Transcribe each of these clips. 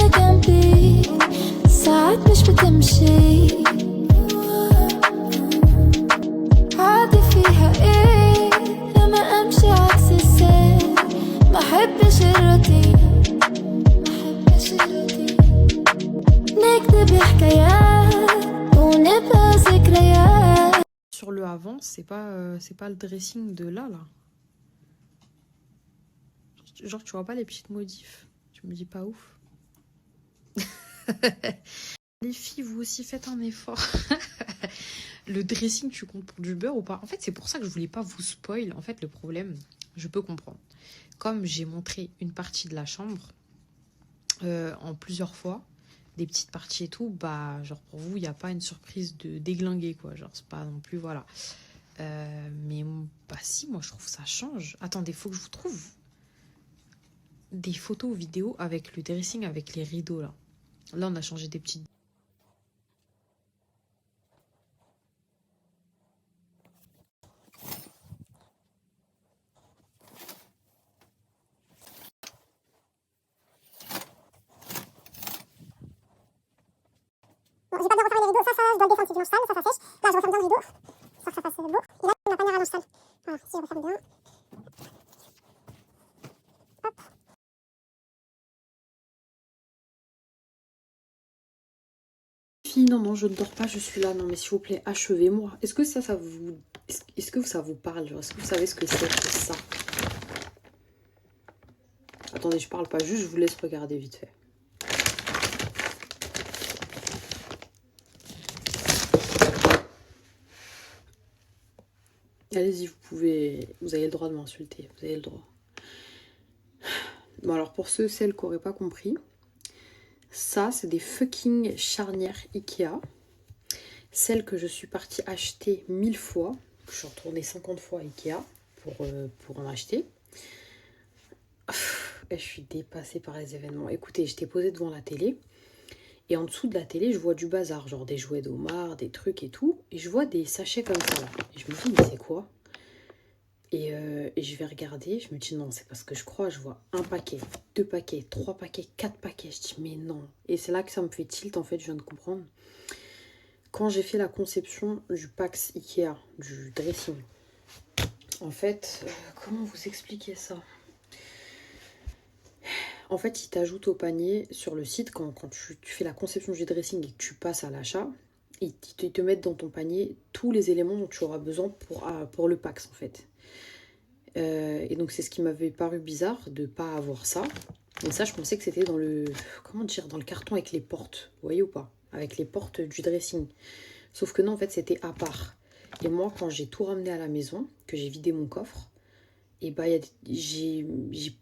هنا جنبي ساعات مش بتمشي عادي فيها ايه لما امشي عكس السير ما احبش الروتين نكتب حكايات ونبقى ذكريات. Sur le avant, c'est pas le dressing de là. Genre, tu vois pas les petites modifs. Tu me dis pas ouf. Les filles, vous aussi faites un effort. Le dressing, tu comptes pour du beurre ou pas? En fait, c'est pour ça que je voulais pas vous spoil. En fait, le problème, je peux comprendre. Comme j'ai montré une partie de la chambre en plusieurs fois, des petites parties et tout, bah, genre pour vous, il n'y a pas une surprise de déglinguer, quoi. Genre, c'est pas non plus, voilà. Mais, bah si, moi, je trouve ça change. Attendez, faut que je vous trouve des photos ou vidéos avec le dressing, avec les rideaux, là. Là, on a changé des petites... Bon, j'ai pas bien refermé les rideaux, ça, je dois le descendre, c'est dimanche sale, ça sèche. Là, je referme bien le rideau, ça fasse beau. Et là, on n'a pas mis un range sale. Voilà, ici, je referme bien. Hop. Non, je ne dors pas, je suis là. Non, mais s'il vous plaît, achevez-moi. Est-ce que ça vous... Est-ce que ça vous parle? Est-ce que vous savez ce que c'est que ça? Attendez, je parle pas, juste je vous laisse regarder vite fait. Allez-y, vous avez le droit de m'insulter, vous avez le droit. Bon, alors pour celles qui n'auraient pas compris, ça, c'est des fucking charnières Ikea. Celles que je suis partie acheter 1000 fois. Je suis retournée 50 fois à Ikea pour en acheter. Je suis dépassée par les événements. Écoutez, j'étais posée devant la télé. Et en dessous de la télé, je vois du bazar. Genre des jouets d'Omar, des trucs et tout. Et je vois des sachets comme ça. Là. Et je me dis, mais c'est quoi? Et je vais regarder, je me dis non, c'est parce que je crois, je vois un paquet, 2 paquets, 3 paquets, 4 paquets. Je dis mais non. Et c'est là que ça me fait tilt en fait, je viens de comprendre. Quand j'ai fait la conception du Pax Ikea, du dressing, en fait, comment vous expliquer ça? En fait, ils t'ajoutent au panier sur le site, quand tu fais la conception du dressing et que tu passes à l'achat, ils te mettent dans ton panier tous les éléments dont tu auras besoin pour le Pax en fait. Et donc c'est ce qui m'avait paru bizarre de ne pas avoir ça. Et ça, je pensais que c'était dans le... Comment dire? Dans le carton avec les portes. Vous voyez ou pas? Avec les portes du dressing. Sauf que non, en fait, c'était à part. Et moi, quand j'ai tout ramené à la maison, que j'ai vidé mon coffre, et bah, j'ai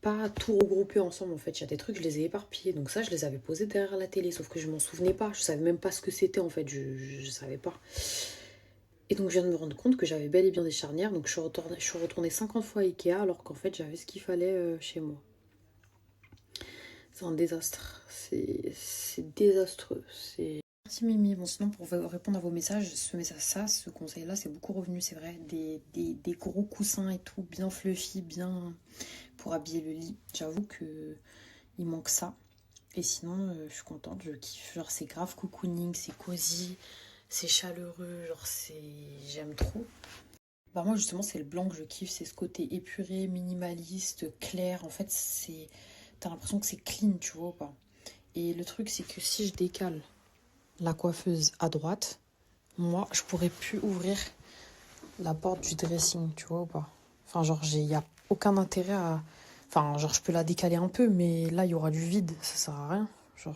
pas tout regroupé ensemble, en fait. Il y a des trucs, je les ai éparpillés. Donc ça, je les avais posés derrière la télé. Sauf que je m'en souvenais pas. Je savais même pas ce que c'était, en fait. Je savais pas. Et donc, je viens de me rendre compte que j'avais bel et bien des charnières. Donc, je suis retournée 50 fois à Ikea, alors qu'en fait, j'avais ce qu'il fallait chez moi. C'est un désastre. C'est désastreux. Merci Mimi. Bon, sinon, pour répondre à vos messages, ce conseil-là, c'est beaucoup revenu, c'est vrai. Des gros coussins et tout, bien fluffy, bien pour habiller le lit. J'avoue que il manque ça. Et sinon, je suis contente, je kiffe. Genre, c'est grave cocooning, c'est cosy. C'est chaleureux, genre j'aime trop. Bah moi justement c'est le blanc que je kiffe, c'est ce côté épuré, minimaliste, clair. En fait t'as l'impression que c'est clean, tu vois ou pas. Et le truc c'est que si je décale la coiffeuse à droite, moi je pourrais plus ouvrir la porte du dressing, tu vois ou pas. Enfin genre il n'y a aucun intérêt à... Enfin genre je peux la décaler un peu, mais là il y aura du vide, ça sert à rien. Genre...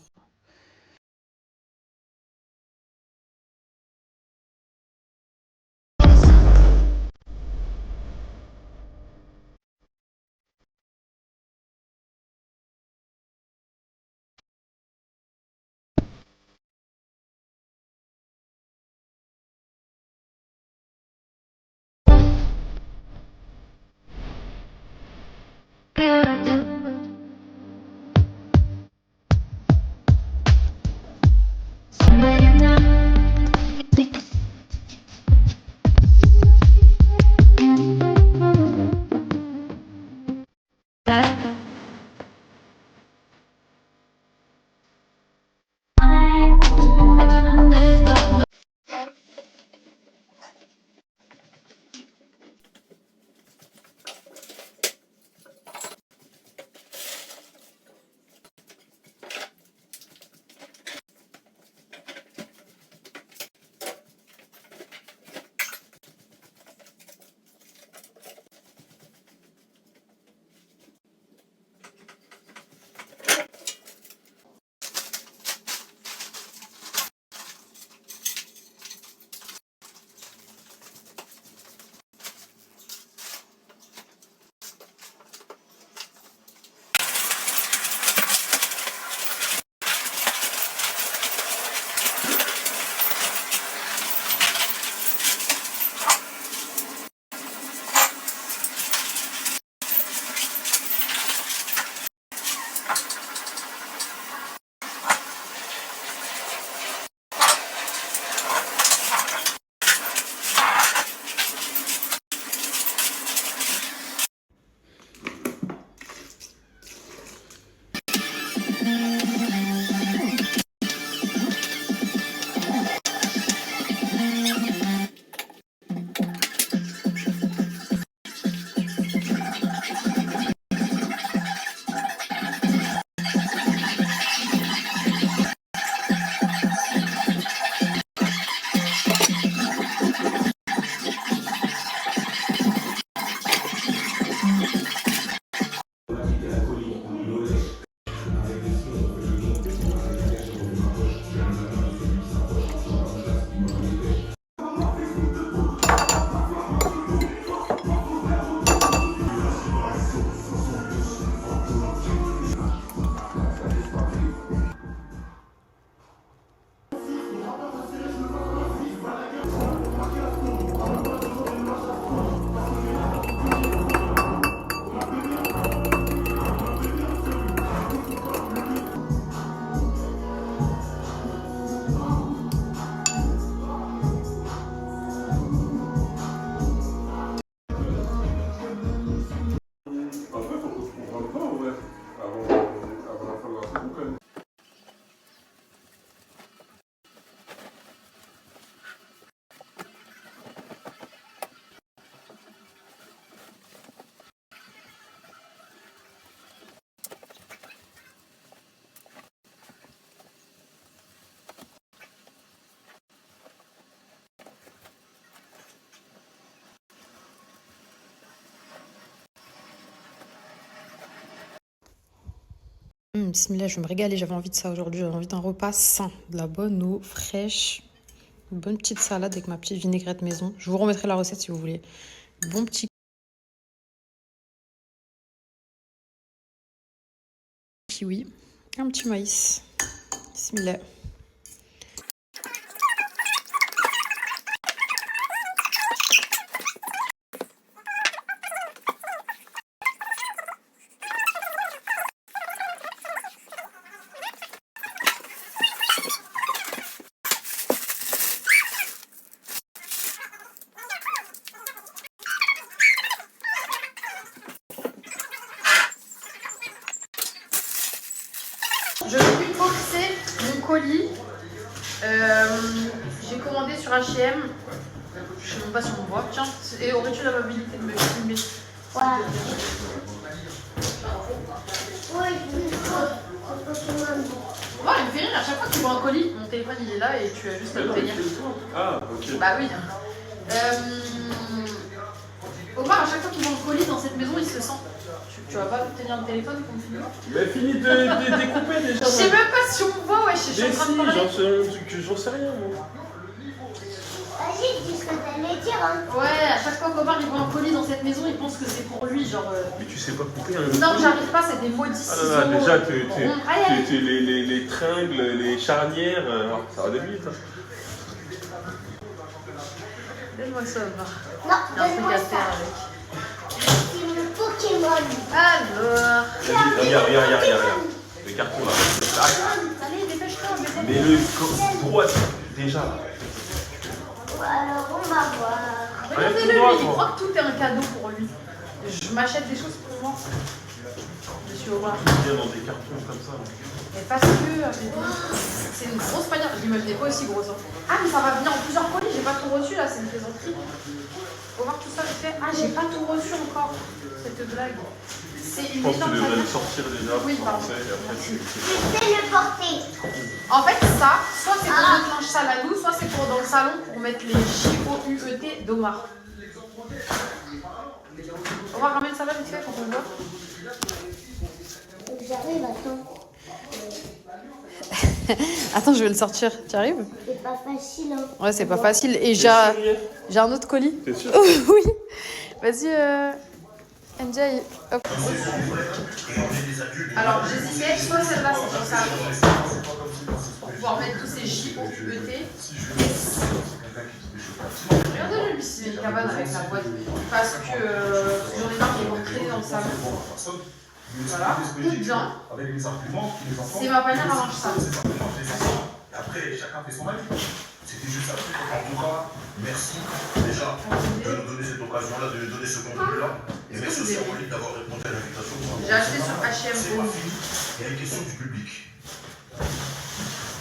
Bismillah, je vais me régaler, j'avais envie de ça aujourd'hui, j'avais envie d'un repas sain, de la bonne eau fraîche, une bonne petite salade avec ma petite vinaigrette maison. Je vous remettrai la recette si vous voulez. Bon petit kiwi, un petit maïs. Bismillah. Je vais unboxer mon colis. J'ai commandé sur H&M. Je sais même pas si on me voit. Tiens, et aurais-tu l'amabilité de me filmer? Ouais. Ouais, Ouais, il me fait rire. À chaque fois que tu vois un colis, mon téléphone il est là et tu as juste à le tenir. Ah, ok. Bah oui. Omar, à chaque fois qu'il voit un colis dans cette maison, il se sent. Tu vas pas tenir le téléphone pour me filmer? Mais finis de découper déjà. Je sais même pas si on me voit, ouais, je suis en train de parler. J'en sais rien, moi. Vas-y, dis ce que t'allais dire, hein. Ouais, à chaque fois qu'Omar il voit un colis dans cette maison, il pense que c'est pour lui, genre. Mais tu sais pas couper un. Non, j'arrive pas, c'est des maudits Ah ciseaux. là là, déjà, Allez. les tringles, les charnières, ça va aller vite. Hein. Donne-moi ça, Omar. Non, Il y a un truc donne-moi à ça. faire avec. C'est le Pokémon. Alors. Vas-y, regarde. Le carton là. Allez, dépêche-toi, Mais le droit, déjà. Alors, on va voir. Regardez-le, lui, il croit que tout est un cadeau pour lui. Je m'achète des choses pour moi. Monsieur Omar. Viens dans des cartons comme ça. Mais parce que c'est une grosse panière. Je l'imaginais pas aussi grosse. Hein. Ah, mais ça va venir en plusieurs colis. J'ai pas tout reçu là, c'est une plaisanterie. Faut voir tout ça vite fait. Ah, j'ai pas tout reçu encore. Cette blague. C'est une Je pense que tu énorme devrais le panière. sortir déjà. Oui, pour pardon. commencer, et après, Merci. Je sais le porter. En fait, ça, soit c'est pour notre linge sale à nous, soit c'est pour dans le salon pour mettre les J-O-U-E-T d'Omar. Omar, ramène ça là vite fait pour qu'on le voit. J'arrive, attends. Attends, je vais le sortir. Tu arrives? C'est pas facile, hein. Ouais, c'est pas facile. Et j'ai un autre colis. T'es sûr? Oui. Vas-y, NJ. Hop. Alors, j'hésitais. Soit celle-là, c'est pour ça. Pour pouvoir mettre tous ces J-O-U-E-T. Regardez lui, c'est une cabane avec la boîte. Parce que j'en ai marre qu'ils vont traîner dans le salon. Voilà, tout bien. C'est ma panière à linge sale. Après, chacun fait son avis. C'était juste ça. En tout cas, merci déjà de nous donner cette occasion-là, de nous donner ce contenu-là. Et merci aussi à Walid d'avoir répondu à l'invitation. J'ai acheté sur H&M. C'est pas fini. Il y a une question du public.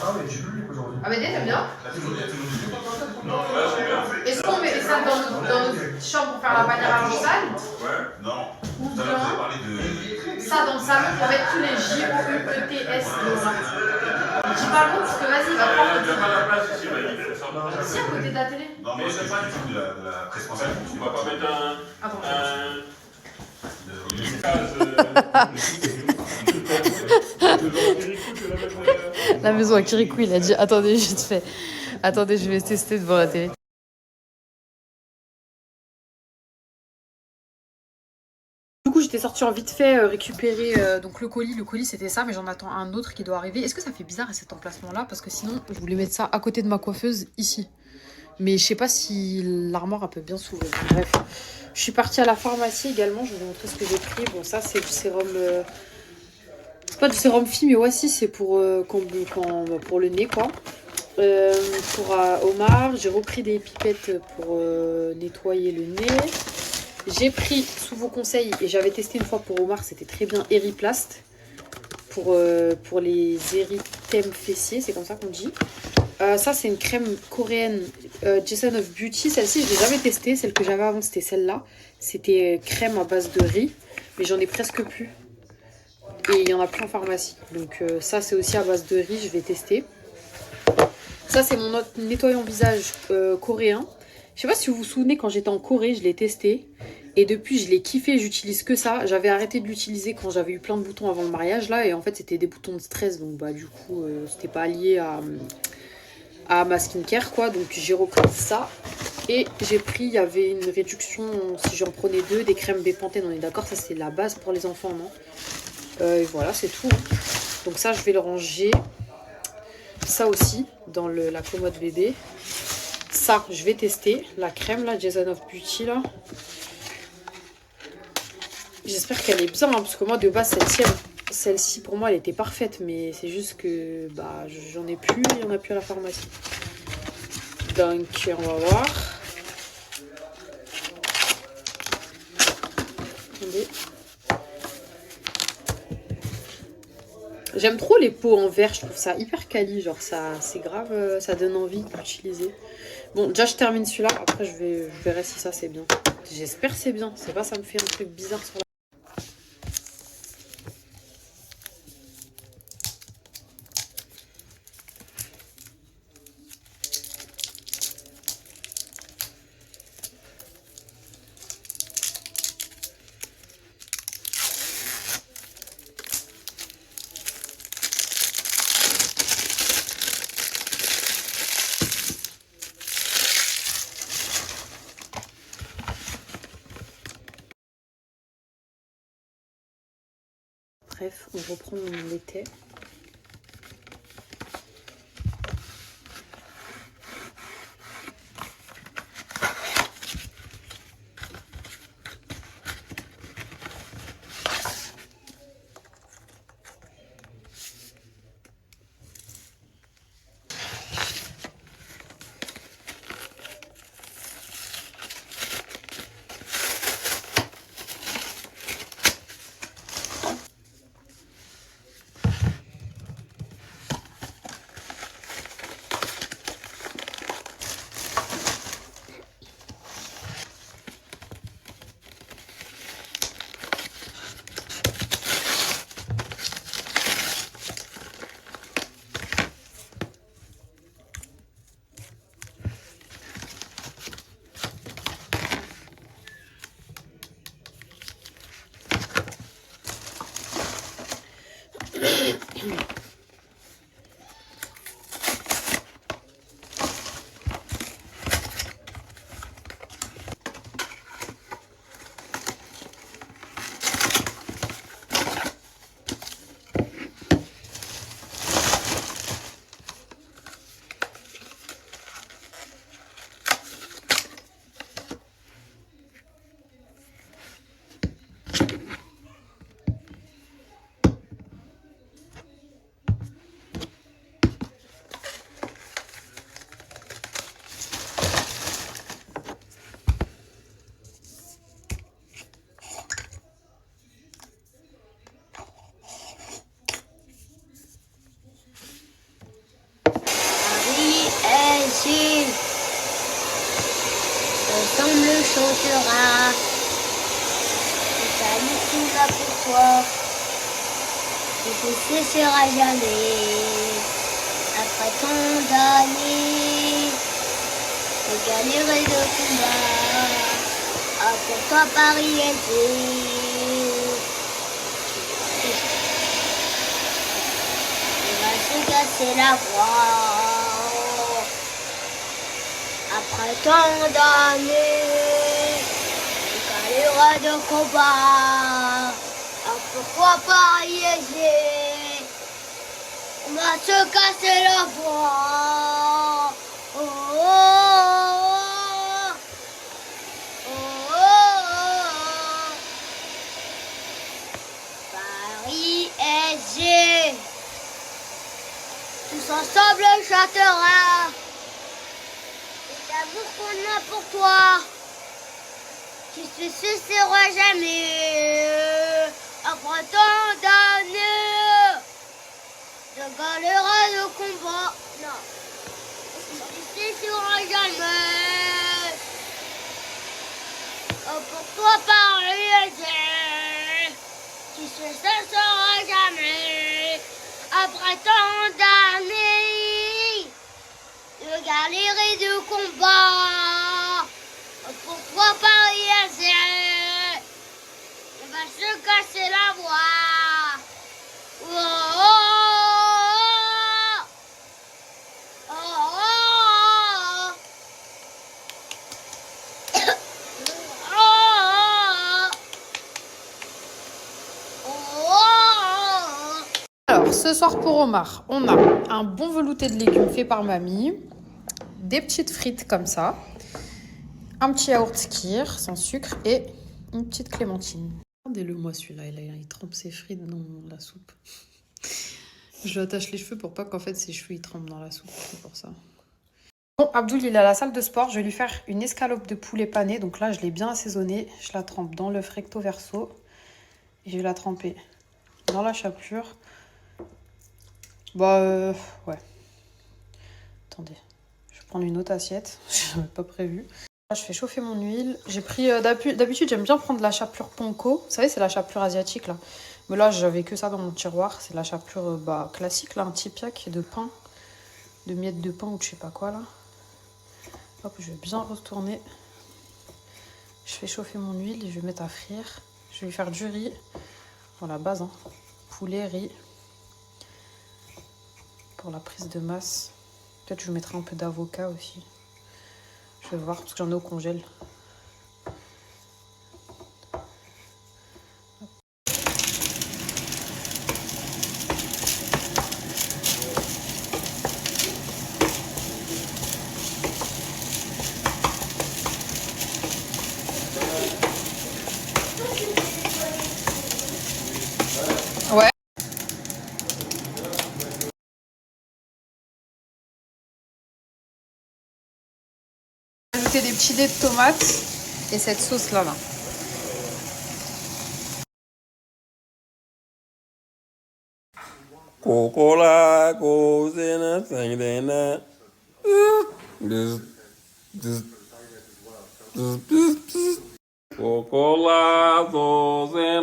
Ah oui, j'ai public aujourd'hui. Ah, mais t'aimes bien? Il y a toujours du public. Est-ce qu'on met ça dans notre chambre pour faire la panière à linge sale? Ouais. Non. Ou Tout à l'heure, vous avez bien parlé de. ça dans le salon pour mettre tous les J-O-U-E-T-S dedans. Je dis pas long parce que vas-y, va prendre. Il n'y a pas la place ici, Malik. Si, à côté de la télé. Non, mais c'est pas du tout de la presse française. On va pas mettre un. Ah bon. Une case. La maison à Kirikou, il a dit attendez, vite fait. Attendez, je vais tester devant la télé. Du coup, j'étais sortie en vite fait récupérer donc le colis. Le colis, c'était ça, mais j'en attends un autre qui doit arriver. Est-ce que ça fait bizarre à cet emplacement-là? Parce que sinon, je voulais mettre ça à côté de ma coiffeuse, ici. Mais je sais pas si l'armoire, elle peut bien s'ouvrir. Bref, je suis partie à la pharmacie également. Je vais vous montrer ce que j'ai pris. Bon, ça, c'est du sérum... C'est pas du sérum fille, mais ouais, si, c'est pour, pour le nez, quoi. Pour Omar, j'ai repris des pipettes pour nettoyer le nez. J'ai pris, sous vos conseils, et j'avais testé une fois pour Omar, c'était très bien, Eriplast. Pour les érythèmes fessiers, c'est comme ça qu'on dit. Ça, c'est une crème coréenne Jason of Beauty. Celle-ci, je l'ai jamais testée. Celle que j'avais avant, c'était celle-là. C'était crème à base de riz, mais j'en ai presque plus. Et il y en a plus en pharmacie. Donc ça, c'est aussi à base de riz, je vais tester. Ça, c'est mon nettoyant visage coréen. Je sais pas si vous vous souvenez, quand j'étais en Corée, je l'ai testé. Et depuis, je l'ai kiffé, j'utilise que ça. J'avais arrêté de l'utiliser quand j'avais eu plein de boutons avant le mariage, là. Et en fait, c'était des boutons de stress. Donc, bah, du coup, c'était pas lié à ma skincare, quoi. Donc, j'ai repris ça. Et j'ai pris, il y avait une réduction, si j'en prenais 2, des crèmes Bepanthen, on est d'accord, ça c'est la base pour les enfants, non? Et voilà, c'est tout. Donc ça, je vais le ranger. Ça aussi, dans la commode bébé. Ça, je vais tester. La crème, là, Jason of Beauty, là. J'espère qu'elle est bien, hein, parce que moi, de base, celle-ci, pour moi, elle était parfaite. Mais c'est juste que, bah, j'en ai plus, il n'y en a plus à la pharmacie. Donc, on va voir. Attendez. J'aime trop les pots en verre, je trouve ça hyper quali, genre ça, c'est grave, ça donne envie d'utiliser. Bon, déjà je termine celui-là, après je verrai si ça c'est bien. J'espère que c'est bien, c'est pas ça me fait un truc bizarre sur la... Bref, on reprend mon été. Jésus, ensemble chantera, le salut tout va pour toi, et ne cessera jamais, après tant d'années, de galères et de combats, ah, pour toi Paris est il va se casser la voix. Après tant d'années, galères de combat, ah, pourquoi Paris est on va se casser la voix. Oh, oh, oh, oh, oh. Paris est tous ensemble chantera. L'amour qu'on a pour toi, qui se cessera jamais. Après tant d'années, de galères de combat, non, qui se cessera jamais. Pour toi, Paris, qui se cessera jamais. Après tant d'années, de galères et de combats, pour toi Paris casser la voix. Oh, oh, oh, oh, oh. Alors, ce soir pour Omar, on a un bon velouté de légumes fait par mamie, des petites frites comme ça, un petit yaourt skyr sans sucre et une petite clémentine. Regardez-le moi celui-là, il trempe ses frites dans la soupe. Je lui attache les cheveux pour pas qu'en fait ses cheveux ils trempent dans la soupe, c'est pour ça. Bon, Abdoul il est à la salle de sport, je vais lui faire une escalope de poulet pané. Donc là je l'ai bien assaisonnée, je la trempe dans le recto verso et je vais la tremper dans la chapelure. Bah ouais. Attendez, je vais prendre une autre assiette, je n'avais pas prévu. Là, je fais chauffer mon huile. J'ai pris d'habitude j'aime bien prendre la chapelure Ponko. Vous savez c'est la chapelure asiatique là. Mais là j'avais que ça dans mon tiroir. C'est la chapelure classique là, un petit piac de pain, de miettes de pain ou de je sais pas quoi là. Hop, je vais bien retourner. Je fais chauffer mon huile et je vais mettre à frire. Je vais lui faire du riz. Bon la base hein. Poulet, riz. Pour la prise de masse. Peut-être je mettrai un peu d'avocat aussi. Je vais voir parce que j'en ai au congèle. Ouais. Ajouter des petits dés de tomates et cette sauce là. Coca-Cola goes in a thing they not. Coca-Cola goes in